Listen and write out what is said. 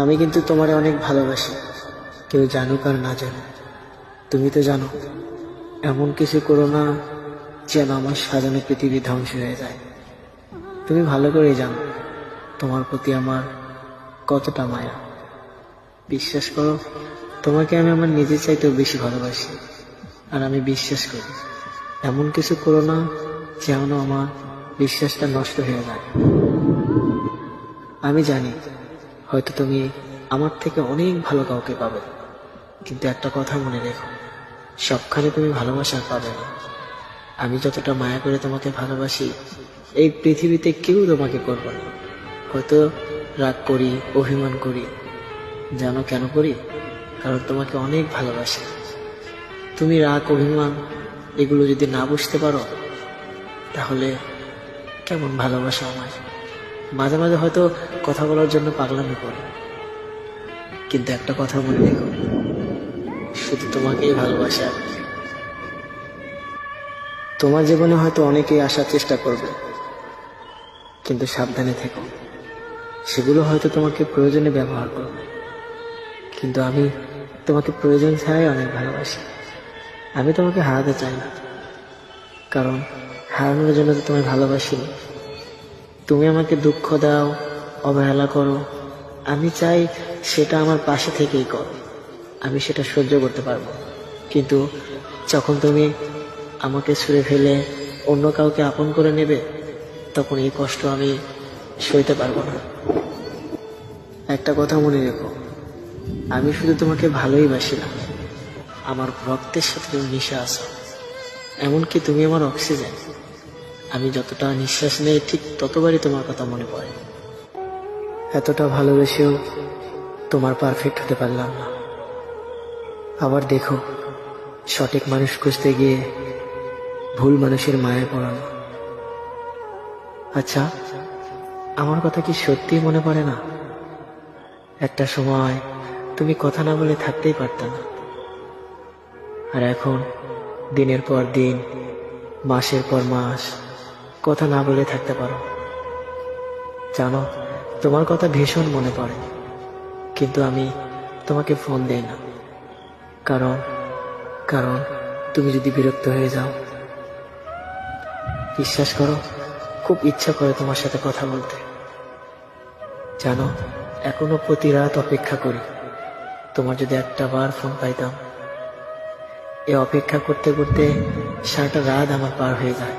আমি কিন্তু তোমারে অনেক ভালোবাসি, কেউ জানুক আর না জানুক। তুমি তো জানো, এমন কিছু করো না যেন আমার সাজানো পৃথিবী ধ্বংস হয়ে যায়। তুমি ভালো করেই জানো তোমার প্রতি আমার কতটা মায়া। বিশ্বাস করো, তোমাকে আমি আমার নিজের চাইতেও বেশি ভালোবাসি। আর আমি বিশ্বাস করি, এমন কিছু করো না যেন আমার বিশ্বাসটা নষ্ট হয়ে যায়। আমি জানি হয়তো তুমি আমার থেকে অনেক ভালো কাউকে পাবে, কিন্তু একটা কথা মনে রেখো, সবখানে তুমি ভালোবাসা পাবে না। আমি যতটা মায়া করে তোমাকে ভালোবাসি, এই পৃথিবীতে কেউ তোমাকে করবে না। হয়তো রাগ করি, অভিমান করি, জানো কেন করি? কারণ তোমাকে অনেক ভালোবাসি। তুমি রাগ, অভিমান এগুলো যদি না বুঝতে পারো, তাহলে কেমন ভালোবাসা আমায়? মাঝে মাঝে হয়তো কথা বলার জন্য পাগলামি করো, কিন্তু একটা কথা মনে রেখো, শুধু তোমাকেই ভালোবাসি আমি। তোমার জীবনে হয়তো অনেকেই আসার চেষ্টা করবে, কিন্তু সাবধানে থেকো। সেগুলো হয়তো তোমাকে প্রয়োজনে ব্যবহার করবে, কিন্তু আমি তোমাকে প্রয়োজন ছাড়াই অনেক ভালোবাসি। আমি তোমাকে হারাতে চাই না, কারণ হারানোর জন্য তো তোমায় ভালোবাসিনি। তুমি আমাকে দুঃখ দাও, অবহেলা করো, আমি চাই সেটা আমার পাশে থেকেই করো। আমি সেটা সহ্য করতে পারবো, কিন্তু যখন তুমি আমাকে ছুঁড়ে ফেলে অন্য কাউকে আপন করে নেবে, তখন এই কষ্ট আমি সইতে পারবো না। একটা কথা মনে রেখো, আমি শুধু তোমাকে ভালোই বাসি না, আমার রক্তের সাথে তুমি মিশে আছো। এমনকি তুমি আমার অক্সিজেন। আমি যতটা নিঃশ্বাস নেই, ঠিক ততবারই তোমার কথা মনে পড়ে। এতটা ভালোবেসেও তোমার পারফেক্ট হতে পারলাম না। আবার দেখো, সঠিক মানুষ খুঁজতে গিয়ে ভুল মানুষের মায়ায় পড়ানো। আচ্ছা, আমার কথা কি সত্যিই মনে পড়ে না? একটা সময় তুমি কথা না বলে থাকতেই পারতে না, আর এখন দিনের পর দিন, মাসের পর মাস কথা না বলে থাকতে পারো। জানো, তোমার কথা ভীষণ মনে পড়ে, কিন্তু আমি তোমাকে ফোন দেই না। কারণ কারণ তুমি যদি বিরক্ত হয়ে যাও। বিশ্বাস করো, খুব ইচ্ছা করে তোমার সাথে কথা বলতে। জানো, এখনো প্রতি রাত অপেক্ষা করি তোমার যদি একটা বার ফোন পাইতাম। এ অপেক্ষা করতে করতে সারাটা রাত আমার পার হয়ে যায়।